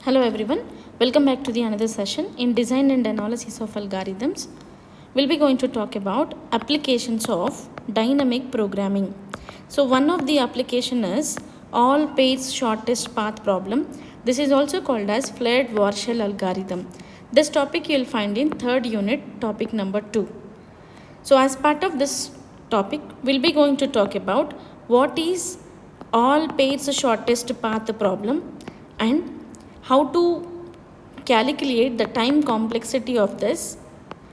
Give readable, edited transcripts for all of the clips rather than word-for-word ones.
Hello everyone, welcome back to the another session in design and analysis of algorithms. We'll be going to talk about applications of dynamic programming. So one of the application is all pairs shortest path problem. This is also called as Floyd-Warshall algorithm. This topic you'll find in third unit, topic number 2. So as part of this topic, we'll be going to talk about what is all pairs shortest path problem and how to calculate the time complexity of this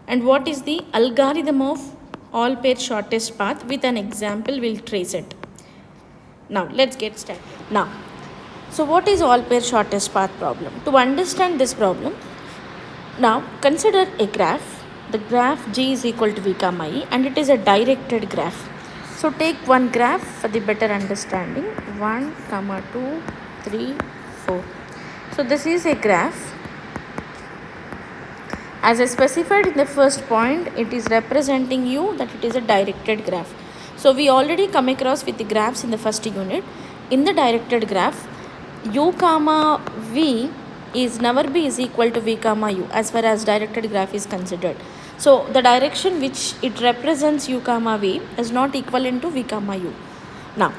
and what is the algorithm of all pair shortest path. With an example we'll trace it. Now let's get started. Now, so what is all pair shortest path problem? To understand this problem, now consider a graph. The graph G is equal to V comma E and it is a directed graph. So take one graph for the better understanding. 1, 2, 3, 4. So this is a graph. As I specified in the first point, it is representing you that it is a directed graph. So we already come across with the graphs in the first unit. In the directed graph, U comma V is never be is equal to V comma U as far as directed graph is considered. So the direction which it represents U comma V is not equivalent to V comma U. Now,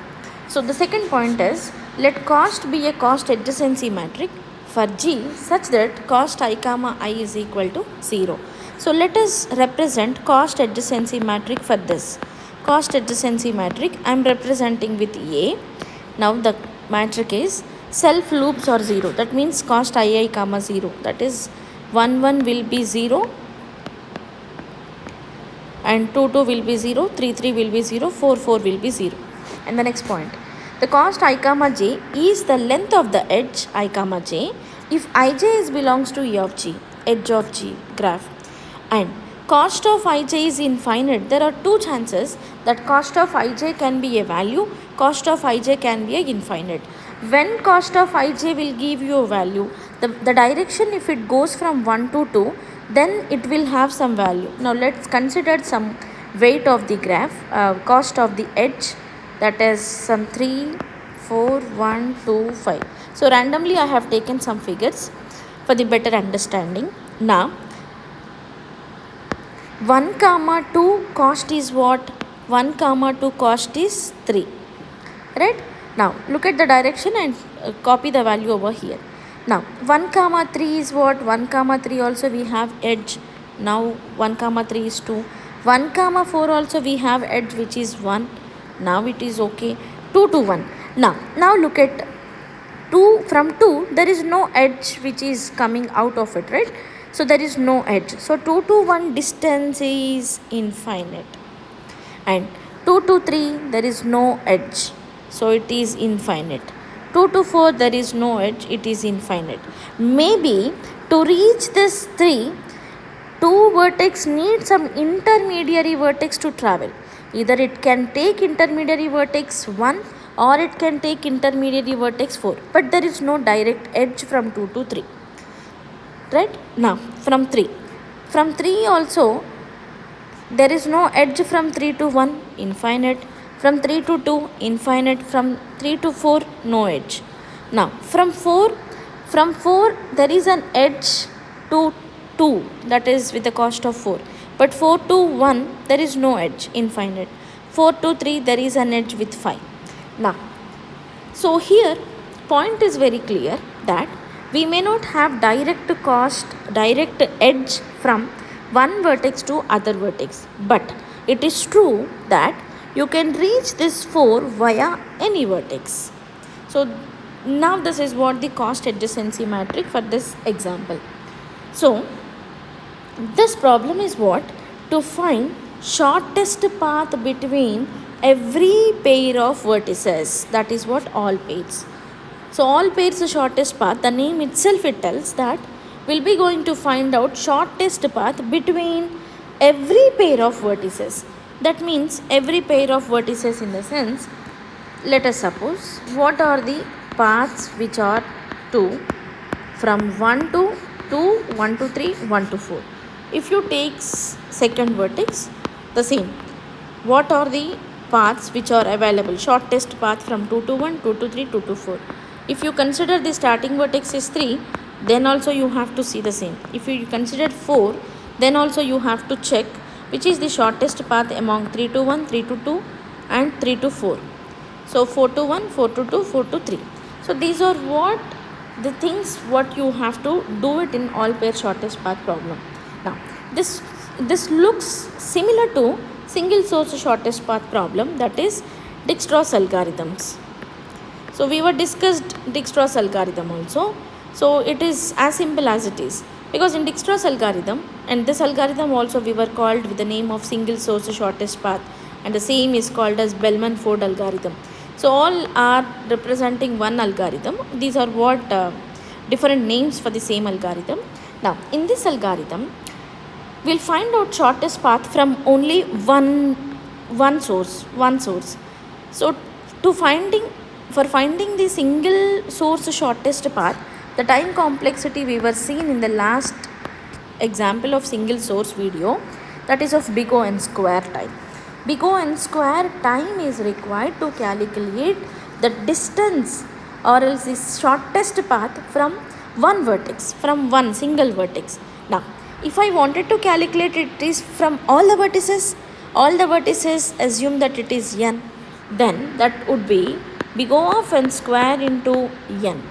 so the second point is, let cost be a cost adjacency matrix for G such that cost I comma I is equal to 0. So let us represent cost adjacency matrix for this. Cost adjacency matrix I am representing with A. Now the matrix is self loops are 0. That means cost I comma 0. That is 1 1 will be 0 and 2 2 will be 0, 3 3 will be 0, 4 4 will be 0. And the next point, the cost I comma j is the length of the edge I comma j if ij is belongs to E of G, edge of G graph, and cost of ij is infinite. There are two chances that cost of ij can be a value, cost of ij can be a infinite. When cost of ij will give you a value, the direction if it goes from 1 to 2, then it will have some value. Now let's consider some weight of the graph, cost of the edge, that is some 3, 4, 1, 2, 5. So randomly I have taken some figures for the better understanding. Now 1 comma 2 cost is what? 1 comma 2 cost is 3. Right? Now look at the direction and copy the value over here. Now 1 comma 3 is what? 1 comma 3 also we have edge. Now 1 comma 3 is 2. 1 comma 4 also we have edge which is 1. Now it is okay. 2 to 1. Now look at 2, from 2 there is no edge which is coming out of it, right? So there is no edge. So 2 to 1 distance is infinite. And 2 to 3 there is no edge. So it is infinite. 2 to 4 there is no edge. It is infinite. Maybe to reach this 3, 2 vertex need some intermediary vertex to travel. Either it can take intermediary vertex 1 or it can take intermediary vertex 4. But there is no direct edge from 2 to 3. Right? Now from 3. From 3 also there is no edge from 3 to 1, infinite. From 3 to 2, infinite. From 3 to 4, no edge. Now from 4 there is an edge to 2, that is with the cost of 4. But 4 to 1 there is no edge, infinite. 4 to 3 there is an edge with 5. Now, so here point is very clear that we may not have direct edge from one vertex to other vertex. But it is true that you can reach this 4 via any vertex. So now this is what the cost adjacency matrix for this example. So this problem is what? To find shortest path between every pair of vertices. That is what all pairs. So all pairs the shortest path, the name itself it tells that we'll be going to find out shortest path between every pair of vertices. That means every pair of vertices in the sense, let us suppose what are the paths which are 2 from 1 to 2, 1 to 3, 1 to 4. If you take second vertex, the same. What are the paths which are available? Shortest path from 2 to 1, 2 to 3, 2 to 4. If you consider the starting vertex is 3, then also you have to see the same. If you consider 4, then also you have to check which is the shortest path among 3 to 1, 3 to 2 and 3 to 4. So 4 to 1, 4 to 2, 4 to 3. So these are what the things what you have to do it in all pair shortest path problem. Now this looks similar to single source shortest path problem, that is Dijkstra's algorithms. So we were discussed Dijkstra's algorithm also. So it is as simple as it is, because in Dijkstra's algorithm, and this algorithm also we were called with the name of single source shortest path, and the same is called as Bellman-Ford algorithm. So all are representing one algorithm. These are what different names for the same algorithm. Now in this algorithm, we'll find out shortest path from only one source. So for finding the single source shortest path, the time complexity we were seen in the last example of single source video, that is of big O n square time. Big O n square time is required to calculate the distance or else the shortest path from one vertex, from one single vertex. Now if I wanted to calculate it is from all the vertices assume that it is n, then that would be big O of n square into n.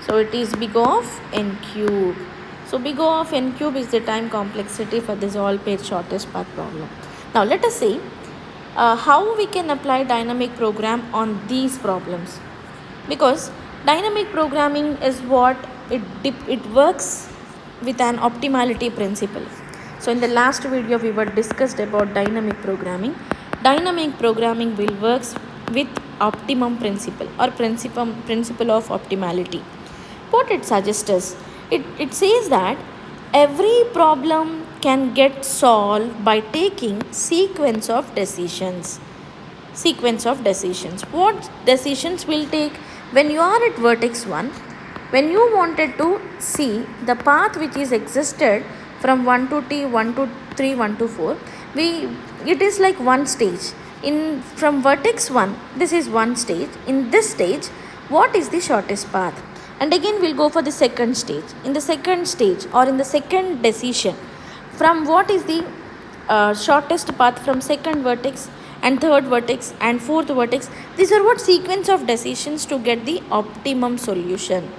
So it is big O of n cube. So big O of n cube is the time complexity for this all pair shortest path problem. Now let us see how we can apply dynamic program on these problems, because dynamic programming is what it works with an optimality principle. So in the last video we were discussed about dynamic programming. Dynamic programming will works with optimum principle or principle of optimality. What it suggests is, it says that every problem can get solved by taking sequence of decisions. What decisions will take when you are at vertex 1? When you wanted to see the path which is existed from 1 to t, 1 to 3, 1 to 4, it is like one stage. From vertex 1, this is one stage. In this stage, what is the shortest path? And again we'll go for the second stage. In the second stage or in the second decision, from what is the shortest path from second vertex and third vertex and fourth vertex. These are what sequence of decisions to get the optimum solution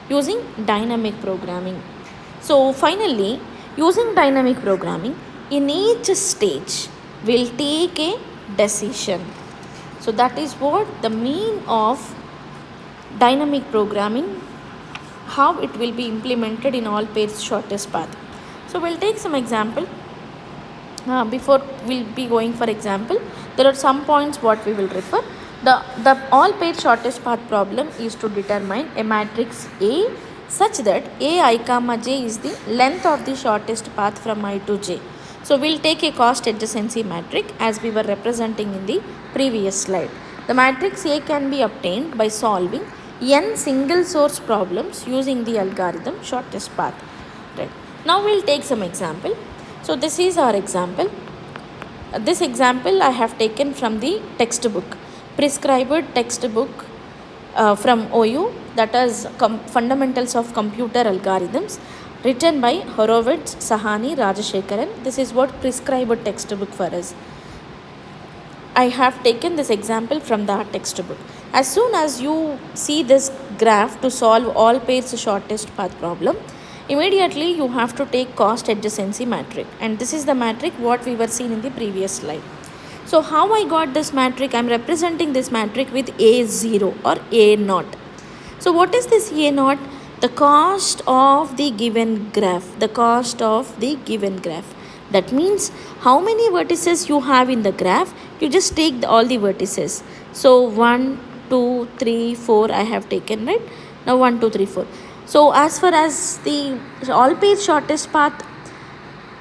using dynamic programming. So finally, using dynamic programming, in each stage we'll take a decision. So that is what the mean of dynamic programming, how it will be implemented in all pairs shortest path. So we'll take some example. Before we'll be going for example, there are some points what we will refer. The all pair shortest path problem is to determine a matrix A such that ai comma j is the length of the shortest path from I to j. So we'll take a cost adjacency matrix as we were representing in the previous slide. The matrix A can be obtained by solving n single source problems using the algorithm shortest path. Right. Now we'll take some example. So this is our example. This example I have taken from the textbook, prescribed textbook from OU, that is Fundamentals of Computer Algorithms, written by Horowitz, Sahani, Rajashekaran. This is what prescribed textbook for us. I have taken this example from that textbook. As soon as you see this graph to solve all pairs shortest path problem, immediately you have to take cost adjacency matrix, and this is the matrix what we were seeing in the previous slide. So how I got this matrix? I am representing this matrix with A0 or A0. So what is this A0? The cost of the given graph. The cost of the given graph. That means how many vertices you have in the graph, you just take all the vertices. So 1, 2, 3, 4 I have taken, right? Now 1, 2, 3, 4. So as far as the all page shortest path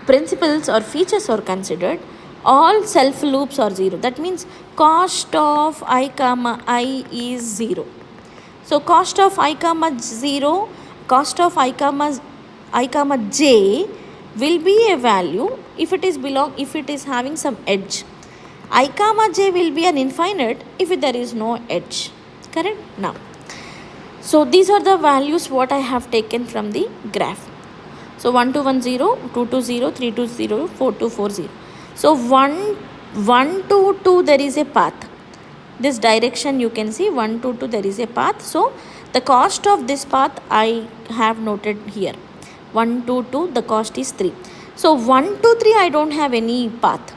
principles or features are considered, all self loops are 0. That means cost of I comma I is 0. So cost of I comma 0, cost of I comma j will be a value if it is having some edge. I comma j will be an infinite if there is no edge. Correct? Now So these are the values what I have taken from the graph. So 1 2 1 0, 2 2 0, 3 2 0, 4 2 4 0. So 1 2 2 there is a path. This direction you can see 1 2 2 there is a path. So the cost of this path I have noted here. 1 2 2 the cost is 3. So 1 2 3 I don't have any path.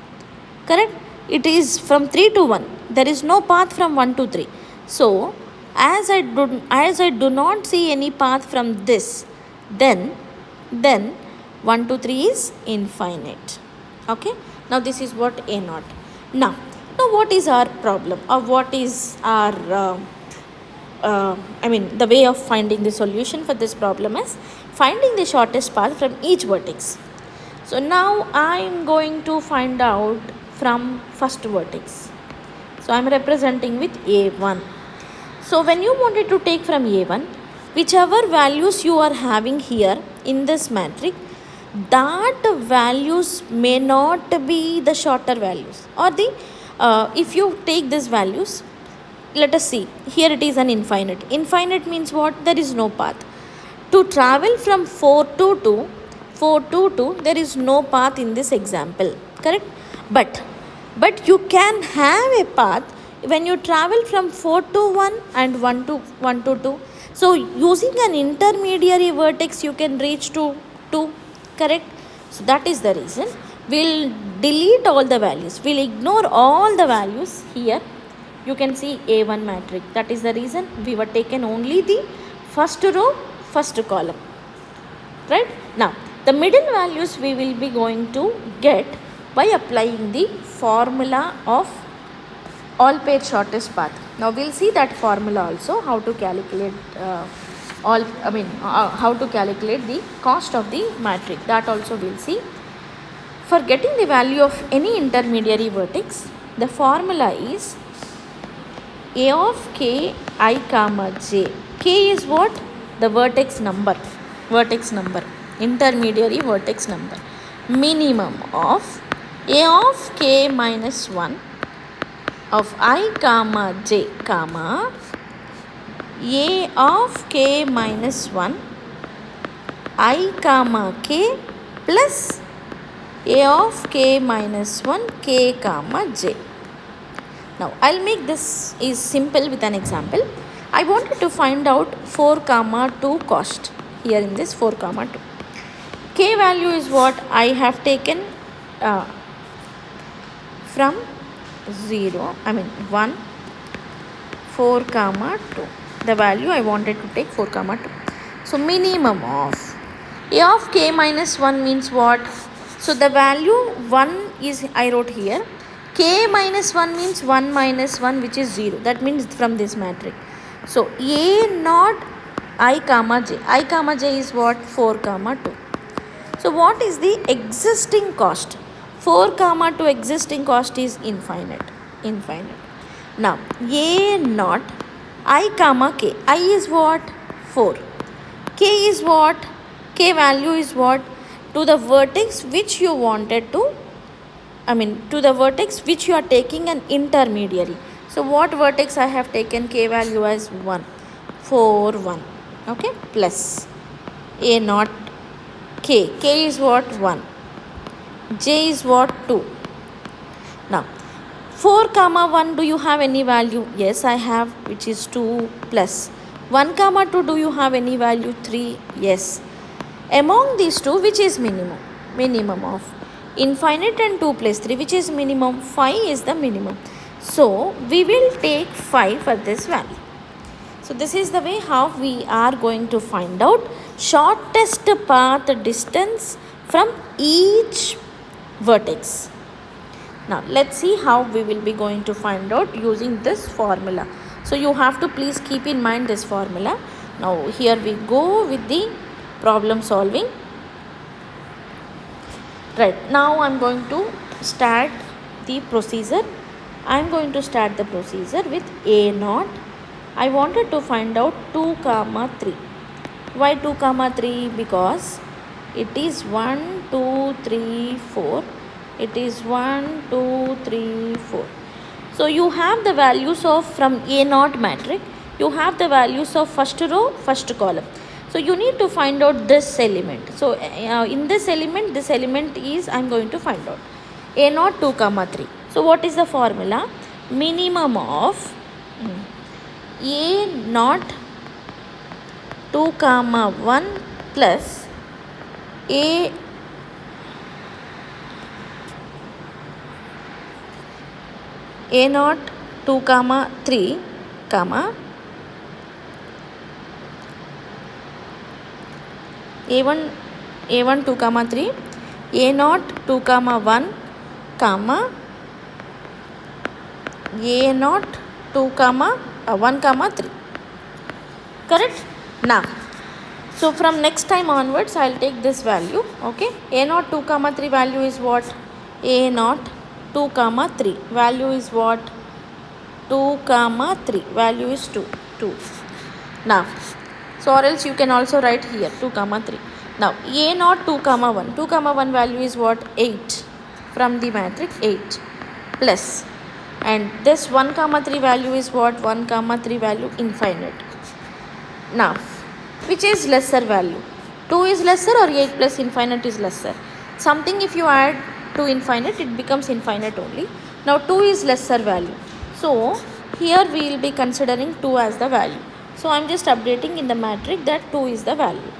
Correct? It is from 3 to 1. There is no path from 1 to 3. So as I do not see any path from this, then 1 to 3 is infinite. Okay, now this is what A naught. Now what is our problem, or what is our the way of finding the solution for this problem is finding the shortest path from each vertex. So now I am going to find out from first vertex. So I am representing with A1. So when you wanted to take from A1, whichever values you are having here in this matrix, that values may not be the shorter values, or the if you take these values, let us see, here it is an infinite. Infinite means what? There is no path. To travel from 4 to 2, there is no path in this example, correct? But you can have a path when you travel from 4 to 1 and 1 to 2. So using an intermediary vertex you can reach to 2, correct? So that is the reason we'll delete all the values, we'll ignore all the values here. You can see A1 matrix. That is the reason we were taken only the first row, first column, right? Now the middle values we will be going to get by applying the formula of all pair shortest path. Now we'll see that formula also, how to calculate how to calculate the cost of the matrix. That also we'll see. For getting the value of any intermediary vertex, the formula is A of k I comma j. K is what? The vertex number, intermediary vertex number. Minimum of A of k minus 1 of I comma j comma A of k minus 1 I comma k plus A of k minus 1 k comma j. Now I'll make this is simple with an example. I wanted to find out 4 comma 2 cost here in this 4 comma 2. K value is what I have taken from 1 4 comma 2. The value I wanted to take 4 comma 2. So minimum of A of k minus 1 means what? So the value 1 is I wrote here. K minus 1 means 1 minus 1, which is 0. That means from this matrix. So A naught I comma j. I comma j is what? 4 comma 2. So what is the existing cost? 4 comma 2 existing cost is infinite. Now A naught I comma k. I is what? 4. K is what? K value is what? To the vertex which you wanted to, to the vertex which you are taking an intermediary. So what vertex I have taken K value as 1, 4, 1. Okay, plus A naught K. K is what? 1. J is what? 2. Now 4 comma 1, do you have any value? Yes, I have, which is 2 plus 1 comma 2, do you have any value? 3. Yes. Among these two, which is minimum? Minimum of infinite and 2 plus 3, which is minimum? 5 is the minimum. So we will take 5 for this value. So this is the way how we are going to find out shortest path distance from each vertex. Now let's see how we will be going to find out using this formula. So you have to please keep in mind this formula. Now here we go with the problem solving. Right, now I'm going to start the procedure. I'm going to start the procedure with A naught. I wanted to find out 2 comma 3. Why 2 comma 3? Because it is 1 2 3 4. It is 1 2 3 4. So you have the values of from A naught matrix. you have the values of first row, first column. So you need to find out this element. So in this element is I'm going to find out a naught 2 comma 3. So what is the formula? Minimum of a naught 2 comma 1 plus a naught 2 comma 3 comma a1 2 comma 3 a naught 2 comma 1 comma a naught 2 comma 1 comma 3. Correct? Now, so from next time onwards I'll take this value. Okay, a naught 2 comma 3 value is what? A naught 2 comma 3 value is what? 2 comma 3 value is 2. Now, so or else you can also write here 2 comma 3. Now a naught 2 comma 1. 2 comma 1 value is what? 8 from the matrix 8 plus, and this 1 comma 3 value is what? 1 comma 3 value infinite. Now, which is lesser value? 2 is lesser or 8 plus infinite is lesser? Something if you add to infinite, it becomes infinite only. Now 2 is lesser value. So here we will be considering 2 as the value. So I am just updating in the matrix that 2 is the value.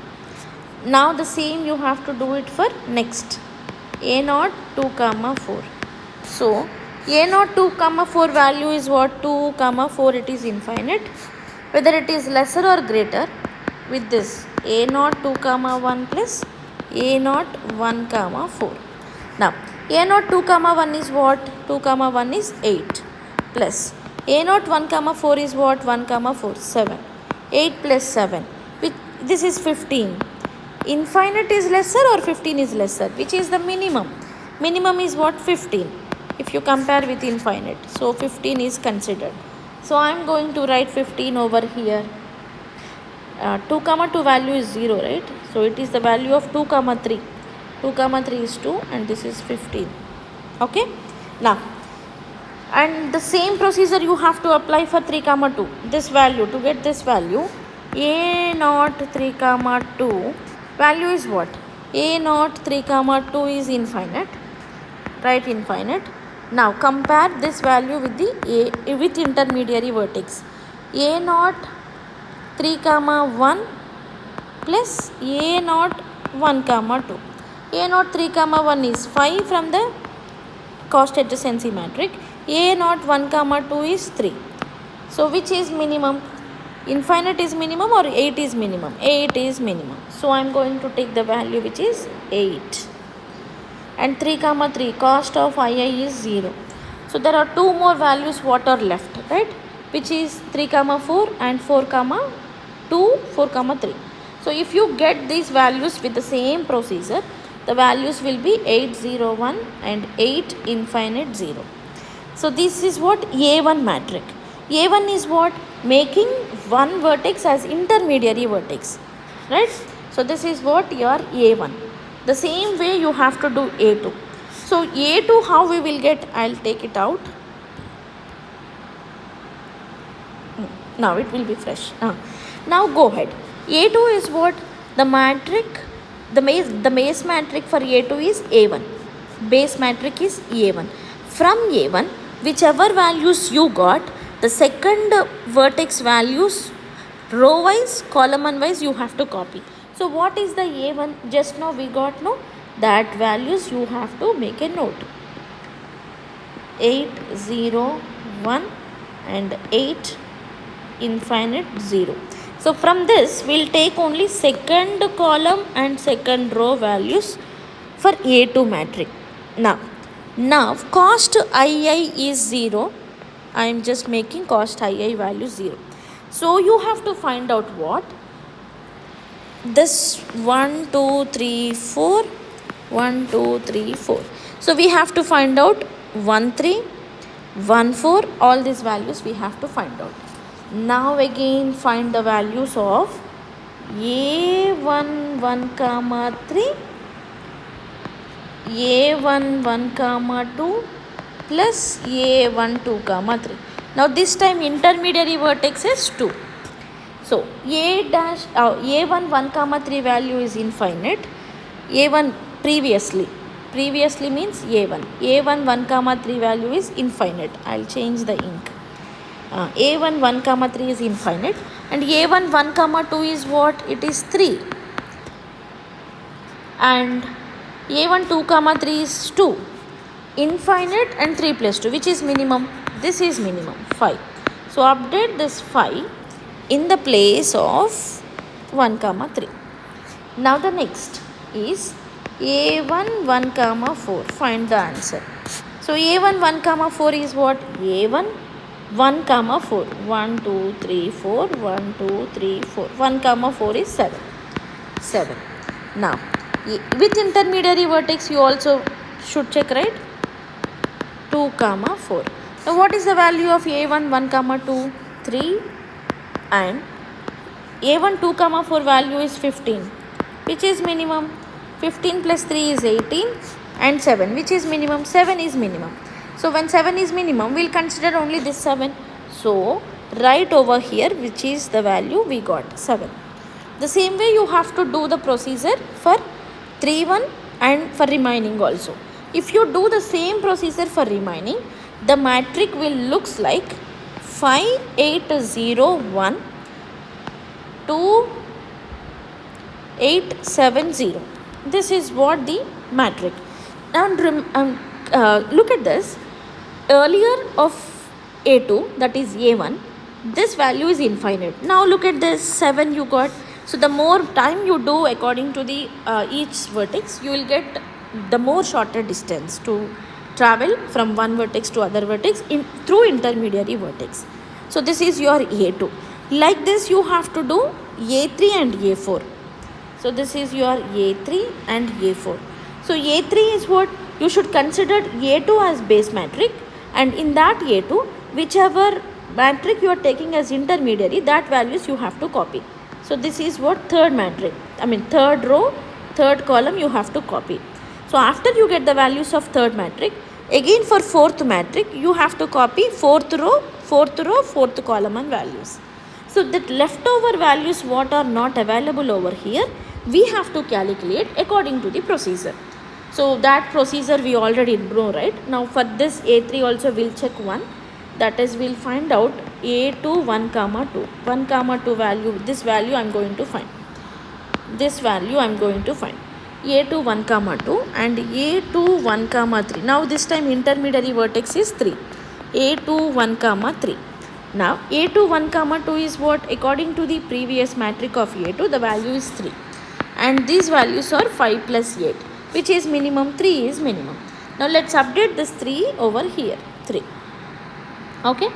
Now the same you have to do it for next. A naught 2 comma 4. So a naught 2 comma 4 value is what? 2 comma 4, it is infinite. Whether it is lesser or greater, with this a naught 2 comma 1 plus a naught 1 comma 4. Now a naught 2 comma 1 is what? 2 comma 1 is 8 plus a naught 1 comma 4 is what? 1 comma 4, 7. 8 plus 7, this is 15. Infinite is lesser or 15 is lesser? Which is the minimum? Minimum is what? 15 if you compare with infinite. So 15 is considered. So I am going to write 15 over here. 2 comma 2 value is 0, right? So it is the value of 2 comma 3. 2 comma 3 is 2 and this is 15. Okay. Now, and the same procedure you have to apply for 3 comma 2. This value, to get this value, a naught 3 comma 2 value is what? A naught 3 comma 2 is infinite. Write infinite. Now compare this value with the with intermediary vertex. A naught 3 comma 1 plus a naught 1 comma 2. A naught 3 comma 1 is 5 from the cost adjacency matrix. A naught 1 comma 2 is 3. So which is minimum? Infinite is minimum or 8 is minimum? 8 is minimum. So I am going to take the value which is 8. And 3 comma 3, cost of II is 0. So there are two more values what are left, right? Which is 3 comma 4 and 4 comma 2, 4 comma 3. So if you get these values with the same procedure, the values will be 8, 0, 1 and 8 infinite 0. So this is what A1 matrix. A1 is what? Making one vertex as intermediary vertex, right? So this is what your A1. The same way you have to do A2. So A2 how we will get? I'll take it out. Now it will be fresh. Now go ahead. A2 is what? The matrix, the base matrix for A2 is A1. Base matrix is A1. From A1, whichever values you got, the second vertex values row wise, column wise you have to copy. So what is the A1? Just now we got no? That values you have to make a note. 8, 0, 1 and 8 infinite 0. So from this we'll take only second column and second row values for A2 matrix. Now cost II is 0. I am just making cost II value 0. So you have to find out what? This 1, 2, 3, 4, 1, 2, 3, 4. So we have to find out 1, 3, 1, 4. All these values we have to find out. Now again find the values of A1, 1, comma 3, A1, 1, comma 2 plus A1, 2, comma 3. Now this time intermediary vertex is 2. So a1 1 comma 3 value is infinite. A1 previously means a1 1 comma 3 value is infinite. I'll change the ink. A1 1 comma 3 is infinite, and a1 1 comma 2 is what? It is 3, and a1 2 comma 3 is 2. Infinite and 3 plus 2, which is minimum? This is minimum, 5. So update this 5 in the place of 1 comma 3. Now the next is a1 1 comma 4. Find the answer. So a1 1 comma 4 is what? a1 1 comma 4. 1 2 3 4 1 2 3 4. 1 comma 4 is 7. Now with intermediary vertex you also should check, right? 2 comma 4. Now what is the value of a1 1 comma 2? 3, and a1 2 comma 4 value is 15, which is minimum? 15 plus 3 is 18, and 7, which is minimum? 7 is minimum. So when 7 is minimum, we'll consider only this 7. So right over here, which is the value we got, 7. The same way you have to do the procedure for 3 1 and for remaining also. If you do the same procedure for remaining, the matrix will looks like 5 8 0 1 2 8 7 0. This is what the matrix. Now look at this. Earlier of a2, that is a1, this value is infinite. Now look at this 7 you got. So the more time you do according to the each vertex, you will get the more shorter distance to travel from one vertex to other vertex through intermediary vertex. So this is your a2. Like this you have to do a3 and a4. So this is your a3 and a4. So a3 is what? You should consider a2 as base matrix, and in that a2, whichever matrix you are taking as intermediary, that values you have to copy. So this is what? Third matrix. Third row, third column you have to copy. So after you get the values of third matrix, again for fourth matrix, you have to copy fourth row, fourth column and values. So that leftover values what are not available over here, we have to calculate according to the procedure. So that procedure we already know, right? Now for this a3 also we'll check one. That is, we'll find out a2 1 comma 2. 1 comma 2 value, this value I'm going to find. This value I'm going to find. a2 1 comma 2 and a2 1 comma 3. Now this time intermediary vertex is 3. a2 1 comma 3. Now a2 1 comma 2 is what? According to the previous matrix of a2, the value is 3. And these values are 5 plus 8, which is minimum. 3 is minimum. Now let's update this 3 over here. 3. Okay.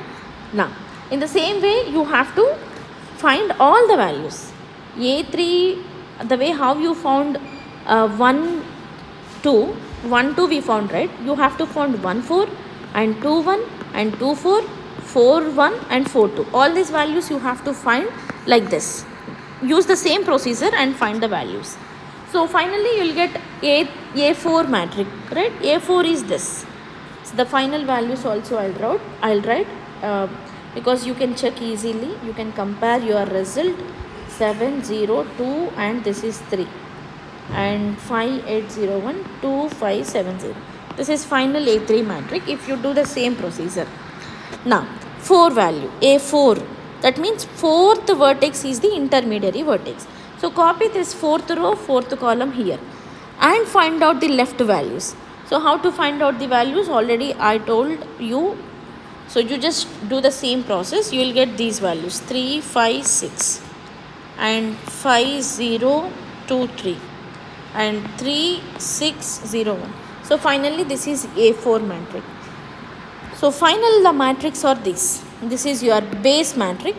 Now in the same way you have to find all the values. a3, the way how you found 1 2 we found, right? You have to find 1 4 and 2 1 and 2 4 4 1 and 4 2. All these values you have to find like this. Use the same procedure and find the values. So finally you will get a4 matrix, right? a4 is this. So the final values also I'll write because you can check easily. You can compare your result 7 0 2 and this is 3 and 5 8 0 1 2 5 7 0. This is final a3 matrix if you do the same procedure. Now 4 value a4, that means fourth vertex is the intermediary vertex. So copy this fourth row, fourth column here and find out the left values. So how to find out the values? Already I told you. So you just do the same process. You will get these values 3 5 6 and 5 0 2 3 and 3 6 0 1. So finally this is a4 matrix. So final the matrix are this. This is your base matrix,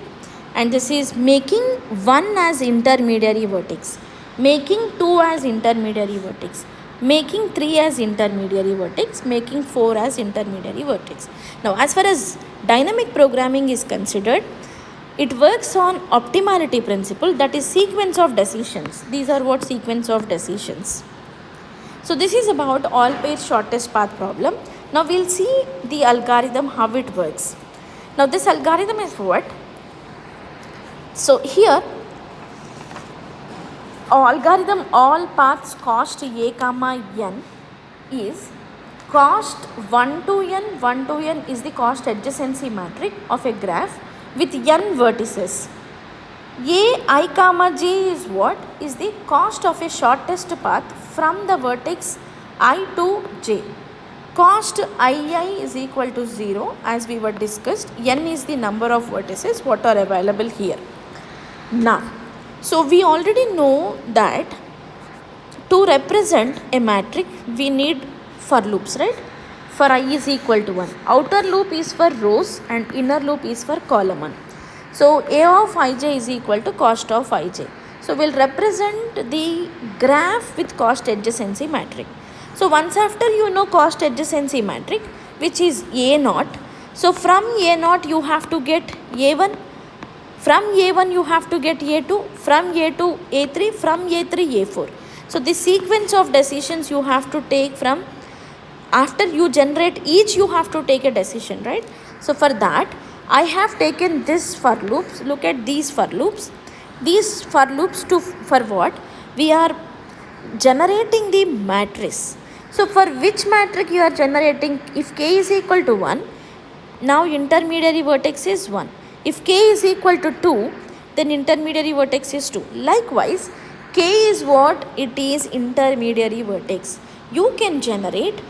and this is making 1 as intermediary vertex, making 2 as intermediary vertex, making 3 as intermediary vertex, making 4 as intermediary vertex. Now as far as dynamic programming is considered, it works on optimality principle, that is sequence of decisions. These are what? Sequence of decisions. So this is about all pair shortest path problem. Now we'll see the algorithm, how it works. Now this algorithm is what? So here algorithm all paths cost a comma n is cost 1 to n is the cost adjacency matrix of a graph with n vertices. A I comma j is what? Is the cost of a shortest path from the vertex I to j. Cost II is equal to 0 as we were discussed. N is the number of vertices what are available here. Now, so we already know that to represent a matrix we need for loops, right? For I is equal to 1. Outer loop is for rows and inner loop is for column 1. So A of ij is equal to cost of ij. So we'll represent the graph with cost adjacency matrix. So once after you know cost adjacency matrix, which is A naught. So from A naught you have to get A1. From A1 you have to get A2. From A2 A3. From A3 A4. So the sequence of decisions you have to take from after you generate each you have to take a decision, right? So for that I have taken this for loops. Look at these for loops. These for loops to for what? We are generating the matrix. So for which matrix you are generating? If k is equal to 1, now intermediary vertex is 1. If k is equal to 2, then intermediary vertex is 2. Likewise, k is what? It is intermediary vertex. You can generate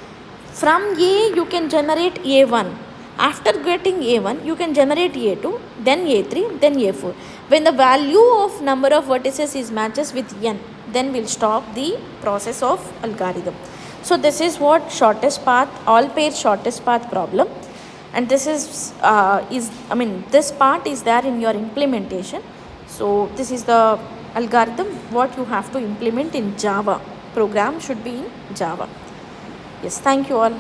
from A, you can generate A1. After getting A1, you can generate A2, then A3, then A4. When the value of number of vertices is matches with n, then we'll stop the process of algorithm. So this is what shortest path, all pair shortest path problem. And this is this part is there in your implementation. So this is the algorithm what you have to implement in Java. Program should be in Java. Yes, thank you all.